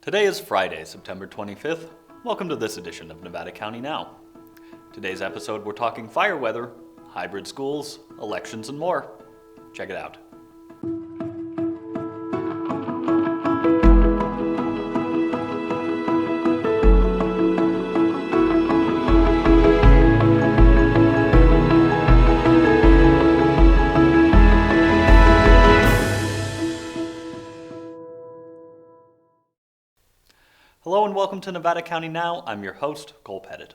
Today is Friday, September 25th. Welcome to this edition of Nevada County Now. Today's episode, we're talking fire weather, hybrid schools, elections, and more. Check it out. Hello and welcome to Nevada County Now. I'm your host, Cole Pettit.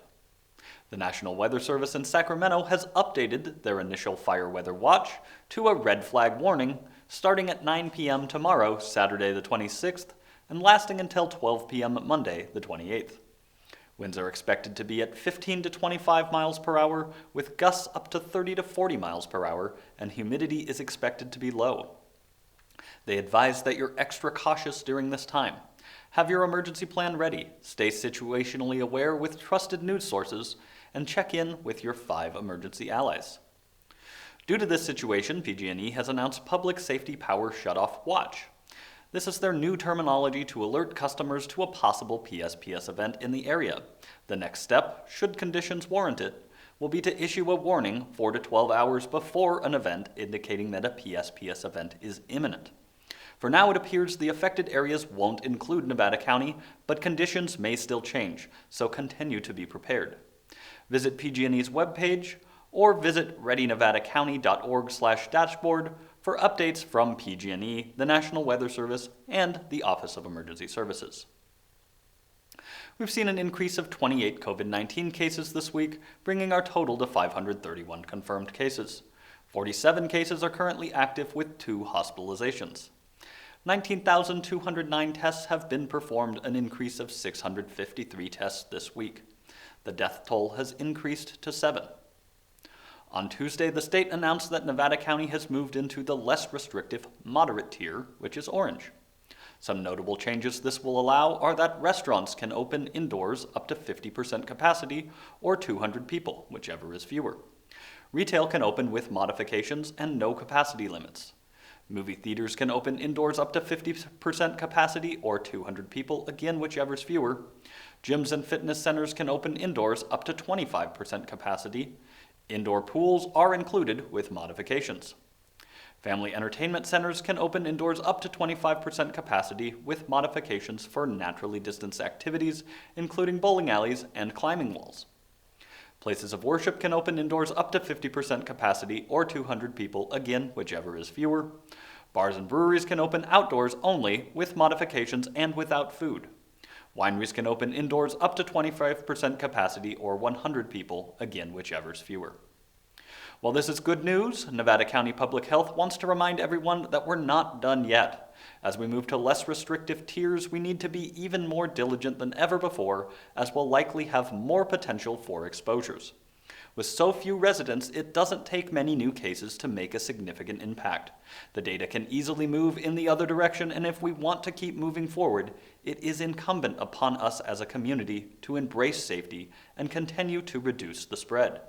The National Weather Service in Sacramento has updated their initial fire weather watch to a red flag warning starting at 9 p.m. tomorrow, Saturday the 26th, and lasting until 12 p.m. Monday the 28th. Winds are expected to be at 15 to 25 miles per hour, with gusts up to 30 to 40 miles per hour, and humidity is expected to be low. They advise that you're extra cautious during this time. Have your emergency plan ready, stay situationally aware with trusted news sources, and check in with your 5 emergency allies. Due to this situation, PG&E has announced Public Safety Power Shutoff Watch. This is their new terminology to alert customers to a possible PSPS event in the area. The next step, should conditions warrant it, will be to issue a warning 4 to 12 hours before an event indicating that a PSPS event is imminent. For now, it appears the affected areas won't include Nevada County, but conditions may still change, so continue to be prepared. Visit PG&E's webpage or visit readynevadacounty.org/dashboard for updates from PG&E, the National Weather Service, and the Office of Emergency Services. We've seen an increase of 28 COVID-19 cases this week, bringing our total to 531 confirmed cases. 47 cases are currently active with 2 hospitalizations. 19,209 tests have been performed, an increase of 653 tests this week. The death toll has increased to 7. On Tuesday, the state announced that Nevada County has moved into the less restrictive moderate tier, which is orange. Some notable changes this will allow are that restaurants can open indoors up to 50% capacity or 200 people, whichever is fewer. Retail can open with modifications and no capacity limits. Movie theaters can open indoors up to 50% capacity or 200 people, again whichever is fewer. Gyms and fitness centers can open indoors up to 25% capacity. Indoor pools are included with modifications. Family entertainment centers can open indoors up to 25% capacity with modifications for naturally distanced activities, including bowling alleys and climbing walls. Places of worship can open indoors up to 50% capacity or 200 people, again, whichever is fewer. Bars and breweries can open outdoors only with modifications and without food. Wineries can open indoors up to 25% capacity or 100 people, again, whichever is fewer. While this is good news, Nevada County Public Health wants to remind everyone that we're not done yet. As we move to less restrictive tiers, we need to be even more diligent than ever before, as we'll likely have more potential for exposures. With so few residents, it doesn't take many new cases to make a significant impact. The data can easily move in the other direction, and if we want to keep moving forward, it is incumbent upon us as a community to embrace safety and continue to reduce the spread.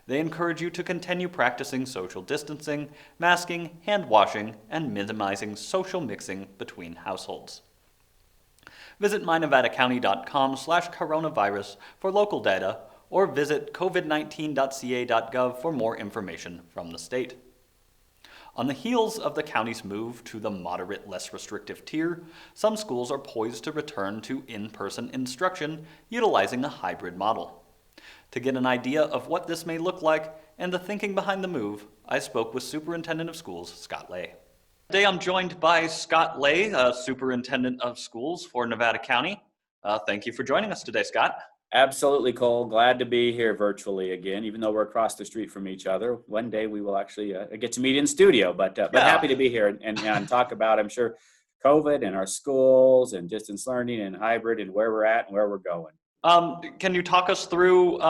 They encourage you to continue practicing social distancing, masking, hand washing, and minimizing social mixing between households. Visit mynevadacounty.com/coronavirus for local data, or visit covid19.ca.gov for more information from the state. On the heels of the county's move to the moderate, less restrictive tier, some schools are poised to return to in-person instruction utilizing a hybrid model. To get an idea of what this may look like and the thinking behind the move, I spoke with Superintendent of Schools Scott Lay. Today I'm joined by Scott Lay, Superintendent of Schools for Nevada County. Thank you for joining us today, Scott. Absolutely, Cole. Glad to be here virtually again, even though we're across the street from each other. One day we will actually get to meet in studio, but happy to be here and talk about, I'm sure, COVID and our schools and distance learning and hybrid and where we're at and where we're going. Can you talk us through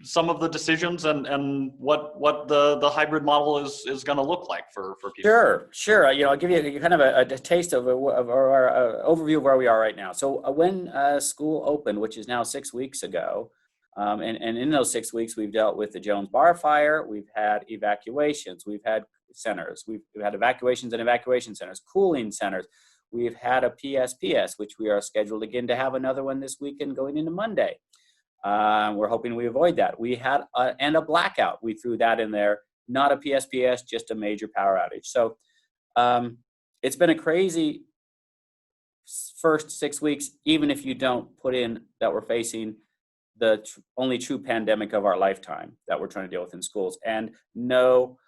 some of the decisions and what the hybrid model is going to look like for people? Sure. I'll give you kind of a taste of our overview of where we are right now. So when school opened, which is now 6 weeks ago, and in those 6 weeks, we've dealt with the Jones Bar fire, we've had evacuations, we've had centers, we've had evacuations and evacuation centers, cooling centers. we've had a PSPS, which we are scheduled again to have another one this weekend going into Monday. We're hoping we avoid that. We had and a blackout. We threw that in there. Not a PSPS, just a major power outage. So it's been a crazy first 6 weeks, even if you don't put in that we're facing the only true pandemic of our lifetime that we're trying to deal with in schools, and no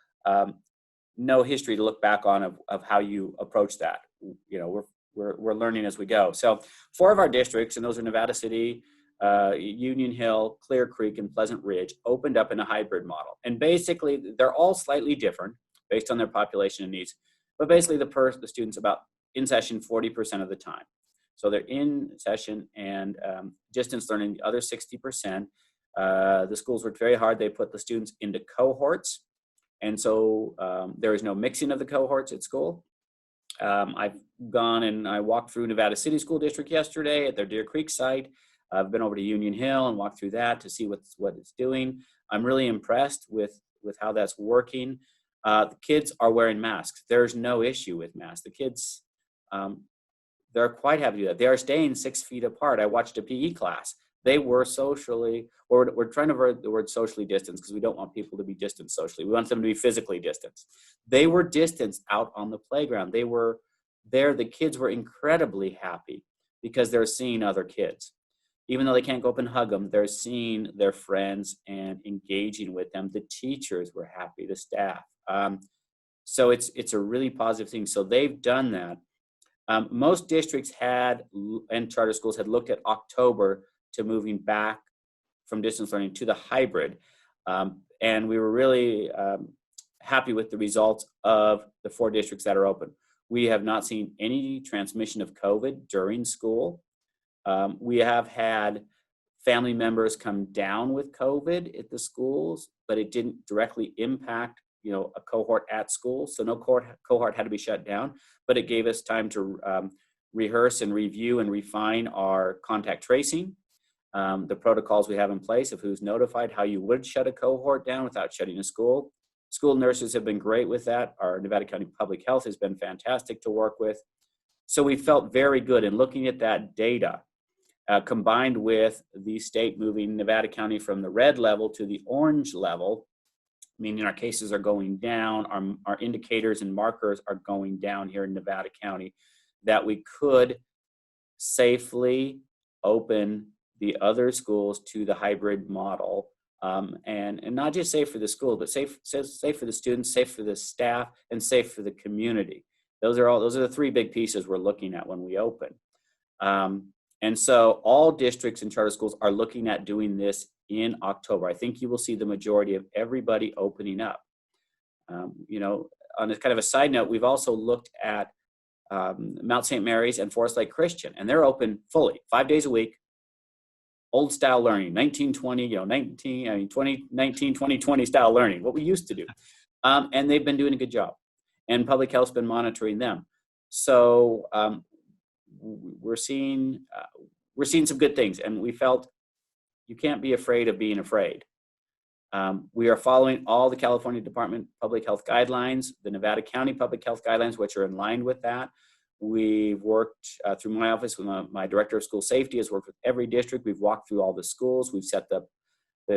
history to look back on of how you approach that. You know, we're learning as we go. So 4 of our districts, and those are Nevada City, Union Hill, Clear Creek, and Pleasant Ridge, opened up in a hybrid model. And basically, they're all slightly different based on their population and needs. But basically, the students about in session 40% of the time. So they're in session and distance learning the other 60%. The schools worked very hard. They put the students into cohorts. And so there is no mixing of the cohorts at school. I've gone and I walked through Nevada City School District yesterday at their Deer Creek site. I've been over to Union Hill and walked through that to see what it's doing. I'm really impressed with how that's working. The kids are wearing masks. There's no issue with masks. The kids, they're quite happy to do that. They are staying 6 feet apart. I watched a PE class. They were socially, or we're trying to avoid the word socially distanced because we don't want people to be distanced socially. We want them to be physically distanced. They were distanced out on the playground. They were there. The kids were incredibly happy because they're seeing other kids. Even though they can't go up and hug them, they're seeing their friends and engaging with them. The teachers were happy, the staff. So it's a really positive thing. So they've done that. Most districts had, and charter schools had looked at October to moving back from distance learning to the hybrid. And we were really happy with the results of the 4 districts that are open. We have not seen any transmission of COVID during school. We have had family members come down with COVID at the schools, but it didn't directly impact, a cohort at school. So no cohort had to be shut down, but it gave us time to rehearse and review and refine our contact tracing, the protocols we have in place of who's notified, how you would shut a cohort down without shutting a school. School nurses have been great with that. Our Nevada County Public Health has been fantastic to work with. So we felt very good in looking at that data, combined with the state moving Nevada County from the red level to the orange level, meaning our cases are going down, our indicators and markers are going down here in Nevada County, that we could safely open the other schools to the hybrid model, and not just safe for the school, but safe for the students, safe for the staff, and safe for the community. Those are the 3 big pieces we're looking at when we open. And so all districts and charter schools are looking at doing this in October. I think you will see the majority of everybody opening up. On a kind of a side note, we've also looked at Mount St. Mary's and Forest Lake Christian, and they're open fully, 5 days a week, old style learning, 2020 style learning, what we used to do. And they've been doing a good job, and public health's been monitoring them. So we're seeing some good things, and we felt you can't be afraid of being afraid. We are following all the California Department of Public Health guidelines, the Nevada County Public Health guidelines, which are in line with that. We've worked through my office with my director of school safety, has worked with every district. We've walked through all the schools. We've set the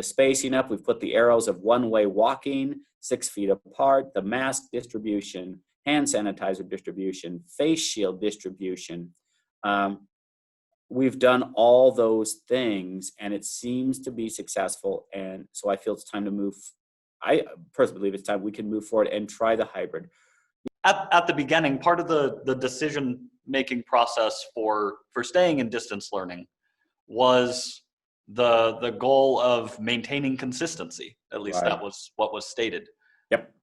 spacing up. We've put the arrows of one-way walking, 6 feet apart, the mask distribution, hand sanitizer distribution, face shield distribution. We've done all those things, and it seems to be successful. And so I feel it's time to move. I personally believe it's time we can move forward and try the hybrid. At the beginning, part of the decision-making process for staying in distance learning was the goal of maintaining consistency. At least Right. That was what was stated. Yep.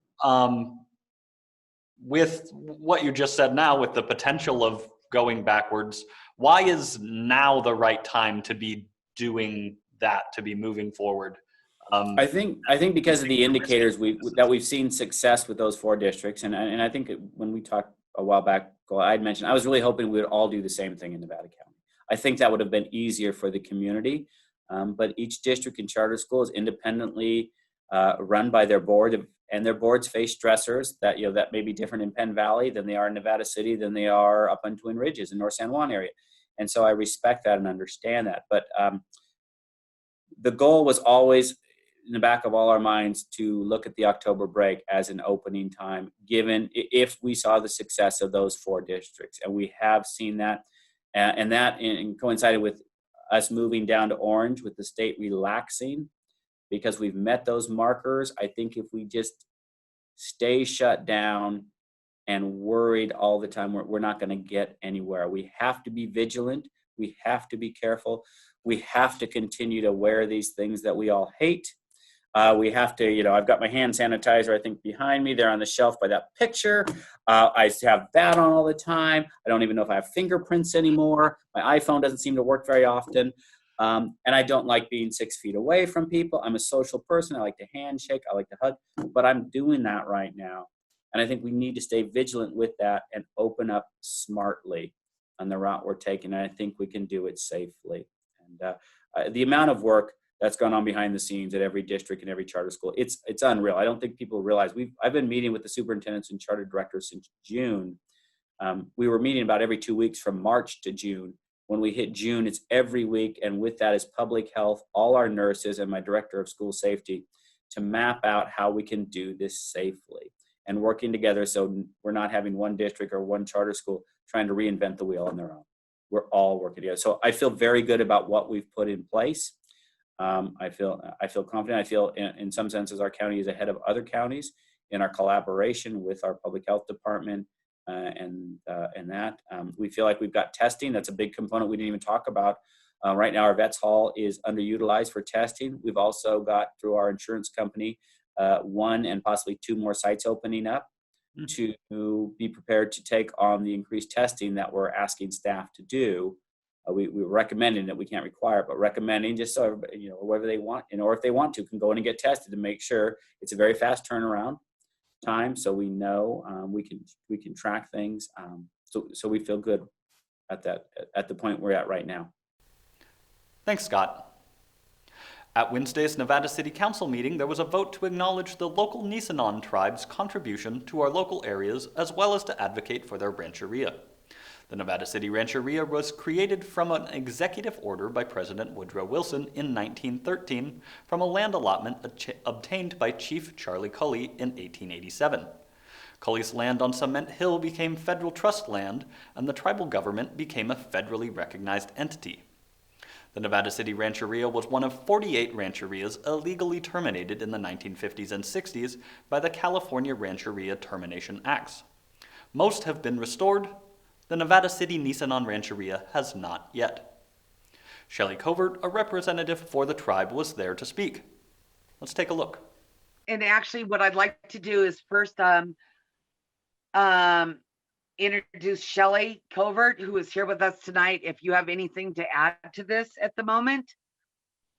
With what you just said now, with the potential of going backwards, why is now the right time to be doing that, to be moving forward? I think because of the indicators that we've seen success with those 4 districts, and I think when we talked a while back, I'd mentioned I was really hoping we would all do the same thing in Nevada County. I think that would have been easier for the community, but each district and charter school is independently run by their board and their boards face stressors that, that may be different in Penn Valley than they are in Nevada City, than they are up on Twin Ridges in North San Juan area. And so I respect that and understand that. But the goal was always in the back of all our minds to look at the October break as an opening time, given if we saw the success of those 4 districts. And we have seen that. And that coincided with us moving down to orange, with the state relaxing, because we've met those markers. I think if we just stay shut down and worried all the time, we're not going to get anywhere. We have to be vigilant. We have to be careful. We have to continue to wear these things that we all hate. We have to, I've got my hand sanitizer, I think, behind me there on the shelf by that picture. I have that on all the time. I don't even know if I have fingerprints anymore. My iPhone doesn't seem to work very often. And I don't like being 6 feet away from people. I'm a social person. I like to handshake. I like to hug. But I'm doing that right now. And I think we need to stay vigilant with that and open up smartly on the route we're taking. And I think we can do it safely. And the amount of work that's gone on behind the scenes at every district and every charter school, it's unreal. I don't think people realize I've been meeting with the superintendents and charter directors since June. We were meeting about every 2 weeks from March to June. When we hit June, it's every week. And with that is public health, all our nurses, and my director of school safety to map out how we can do this safely and working together, so we're not having one district or one charter school trying to reinvent the wheel on their own. We're all working together. So I feel very good about what we've put in place. I feel confident. I feel in some senses our county is ahead of other counties in our collaboration with our public health department and that. We feel like we've got testing. That's a big component we didn't even talk about. Right now our Vets Hall is underutilized for testing. We've also got, through our insurance company, 1 and possibly 2 more sites opening up to be prepared to take on the increased testing that we're asking staff to do. We're recommending it. We can't require it, but recommending, just so everybody, whatever they want, or if they want to, can go in and get tested to make sure it's a very fast turnaround time, so we know we can track things. So we feel good at the point we're at right now. Thanks, Scott. At Wednesday's Nevada City Council meeting, there was a vote to acknowledge the local Nisenan tribe's contribution to our local areas, as well as to advocate for their rancheria. The Nevada City Rancheria was created from an executive order by President Woodrow Wilson in 1913 from a land allotment obtained by Chief Charlie Cully in 1887. Cully's land on Cement Hill became federal trust land, and the tribal government became a federally recognized entity. The Nevada City Rancheria was one of 48 rancherias illegally terminated in the 1950s and 60s by the California Rancheria Termination Acts. Most have been restored. The Nevada City Nisenan Rancheria has not yet. Shelley Covert, a representative for the tribe, was there to speak. Let's take a look. And actually what I'd like to do is first introduce Shelley Covert, who is here with us tonight. If you have anything to add to this at the moment.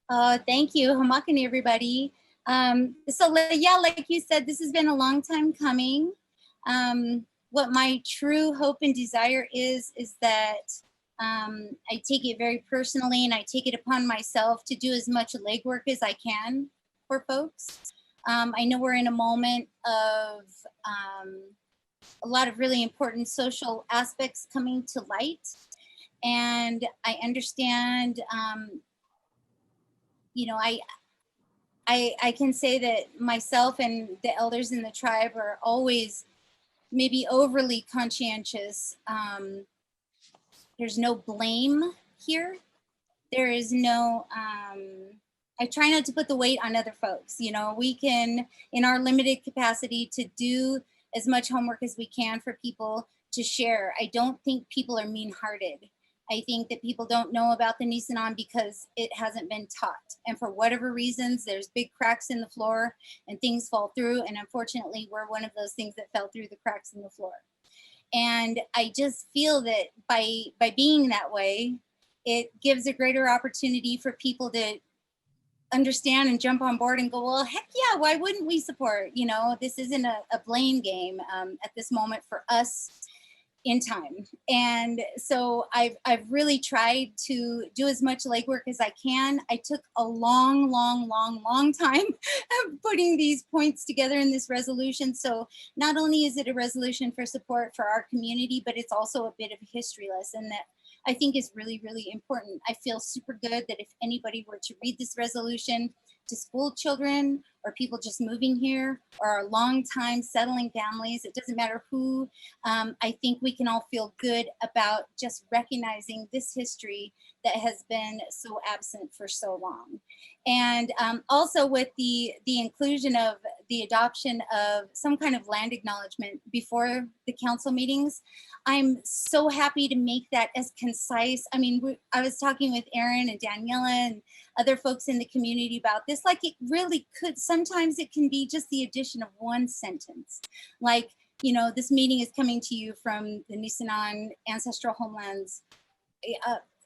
Thank you. Hamakani, everybody. So yeah, like you said, this has been a long time coming. What my true hope and desire is that I take it very personally, and I take it upon myself to do as much legwork as I can for folks. I know we're in a moment of a lot of really important social aspects coming to light. And I understand, I can say that myself and the elders in the tribe are always maybe overly conscientious. There's no blame here. There is no, I try not to put the weight on other folks. We can, in our limited capacity, to do as much homework as we can for people to share. I don't think people are mean-hearted. I think that people don't know about the Nisenan because it hasn't been taught. And for whatever reasons, there's big cracks in the floor and things fall through. And unfortunately, we're one of those things that fell through the cracks in the floor. And I just feel that by being that way, it gives a greater opportunity for people to understand and jump on board and go, well, heck yeah, why wouldn't we support? This isn't a blame game at this moment for us. in time. And so I've really tried to do as much legwork as I can. I took a long time putting these points together in this resolution. So not only is it a resolution for support for our community, but it's also a bit of a history lesson that I think is really, really important. I feel super good that if anybody were to read this resolution to school children or people just moving here or long time settling families, it doesn't matter who, I think we can all feel good about just recognizing this history that has been so absent for so long. And also with the inclusion of the adoption of some kind of land acknowledgement before the council meetings, I'm so happy to make that as concise. I mean, I was talking with Aaron and Daniela and other folks in the community about this. Like, it really could, sometimes it can be just the addition of one sentence. Like, you know, this meeting is coming to you from the Nisenan Ancestral Homelands.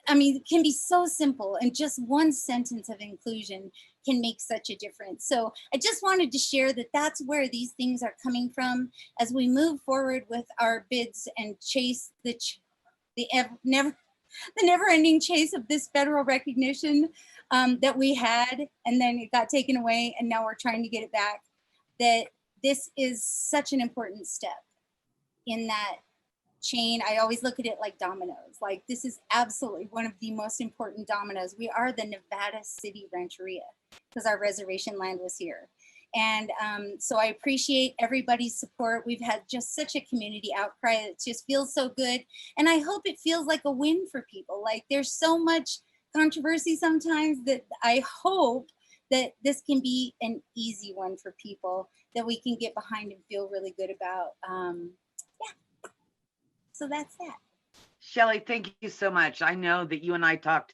I mean, it can be so simple, and just one sentence of inclusion can make such a difference. So I just wanted to share that that's where these things are coming from as we move forward with our bids and chase the never-ending chase of this federal recognition that we had, and then it got taken away, and now we're trying to get it back. That this is such an important step in that chain. I always look at it like dominoes. Like, this is absolutely one of the most important dominoes. We are the Nevada City Rancheria because our reservation land was here. And so I appreciate everybody's support. We've had just such a community outcry. It just feels so good. And I hope it feels like a win for people. Like, there's so much controversy sometimes that I hope that this can be an easy one for people that we can get behind and feel really good about. Yeah. So that's that. Shelley, thank you so much. I know that you and I talked,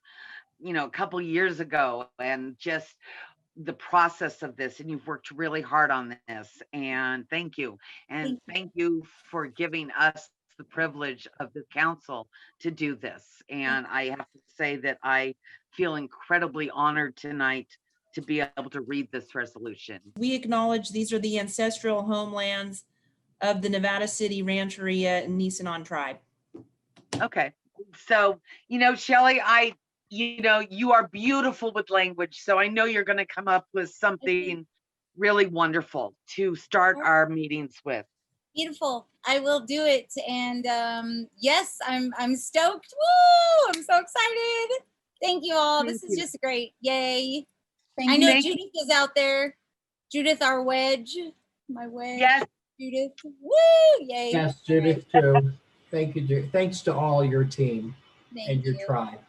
you know, a couple years ago, and just the process of this, and you've worked really hard on this, and thank you. And thank you for giving us the privilege of the council to do this. And I have to say that I feel incredibly honored tonight to be able to read this resolution. We acknowledge these are the ancestral homelands of the Nevada City Rancheria and Nisenan tribe. Okay. So, you know, Shelley, you know, you are beautiful with language. So I know you're going to come up with something really wonderful to start our meetings with. Beautiful. I will do it. And yes, I'm stoked. Woo! I'm so excited. Thank you all. This is just great. Yay. I know Judith is out there. Judith, our wedge. My wedge. Yes. Judith. Woo! Yay. Yes, Judith too. Thank you, Judith. Thanks to all your team and your tribe.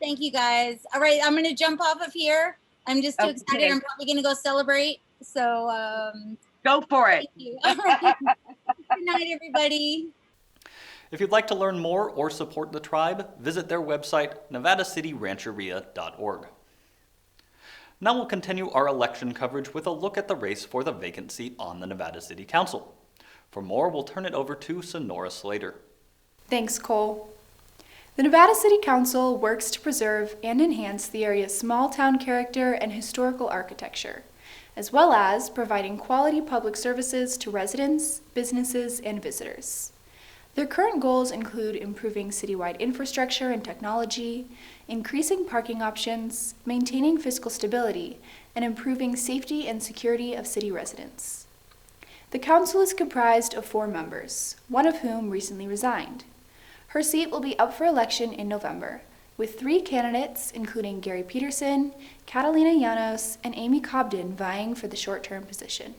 Thank you, guys. All right, I'm going to jump off of here. I'm just too excited. I'm probably going to go celebrate. So go for it. Thank you. All right. Good night, everybody. If you'd like to learn more or support the tribe, visit their website, nevadacityrancheria.org. Now we'll continue our election coverage with a look at the race for the vacant seat on the Nevada City Council. For more, we'll turn it over to Sonora Slater. Thanks, Cole. The Nevada City Council works to preserve and enhance the area's small-town character and historical architecture, as well as providing quality public services to residents, businesses, and visitors. Their current goals include improving citywide infrastructure and technology, increasing parking options, maintaining fiscal stability, and improving safety and security of city residents. The council is comprised of 4 members, one of whom recently resigned. Her seat will be up for election in November, with 3 candidates, including Gary Peterson, Catalina Llanos, and Amy Cobden, vying for the short-term position.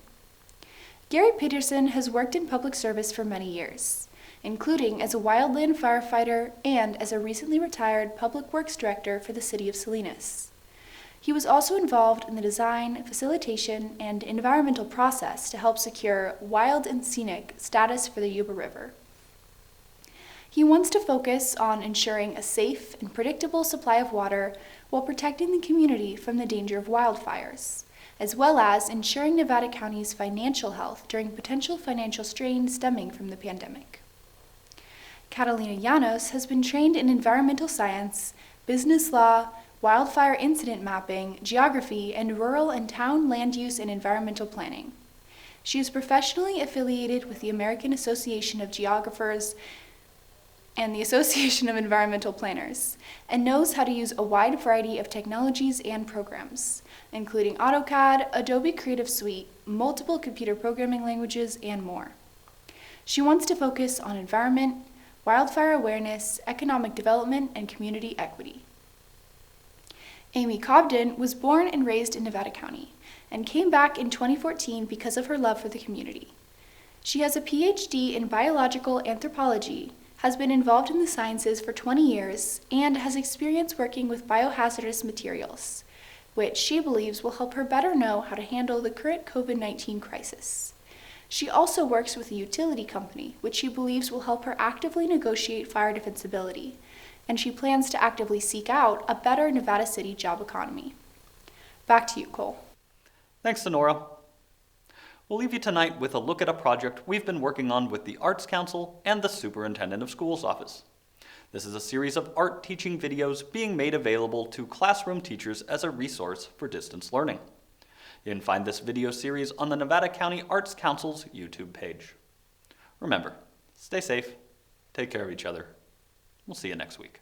Gary Peterson has worked in public service for many years, including as a wildland firefighter and as a recently retired public works director for the city of Salinas. He was also involved in the design, facilitation, and environmental process to help secure wild and scenic status for the Yuba River. He wants to focus on ensuring a safe and predictable supply of water while protecting the community from the danger of wildfires, as well as ensuring Nevada County's financial health during potential financial strain stemming from the pandemic. Catalina Llanos has been trained in environmental science, business law, wildfire incident mapping, geography, and rural and town land use and environmental planning. She is professionally affiliated with the American Association of Geographers and the Association of Environmental Planners, and knows how to use a wide variety of technologies and programs, including AutoCAD, Adobe Creative Suite, multiple computer programming languages, and more. She wants to focus on environment, wildfire awareness, economic development, and community equity. Amy Cobden was born and raised in Nevada County and came back in 2014 because of her love for the community. She has a PhD in biological anthropology, has been involved in the sciences for 20 years, and has experience working with biohazardous materials, which she believes will help her better know how to handle the current COVID-19 crisis. She also works with a utility company, which she believes will help her actively negotiate fire defensibility, and she plans to actively seek out a better Nevada City job economy. Back to you, Cole. Thanks, Sonora. We'll leave you tonight with a look at a project we've been working on with the Arts Council and the Superintendent of Schools office. This is a series of art teaching videos being made available to classroom teachers as a resource for distance learning. You can find this video series on the Nevada County Arts Council's YouTube page. Remember, stay safe, take care of each other. We'll see you next week.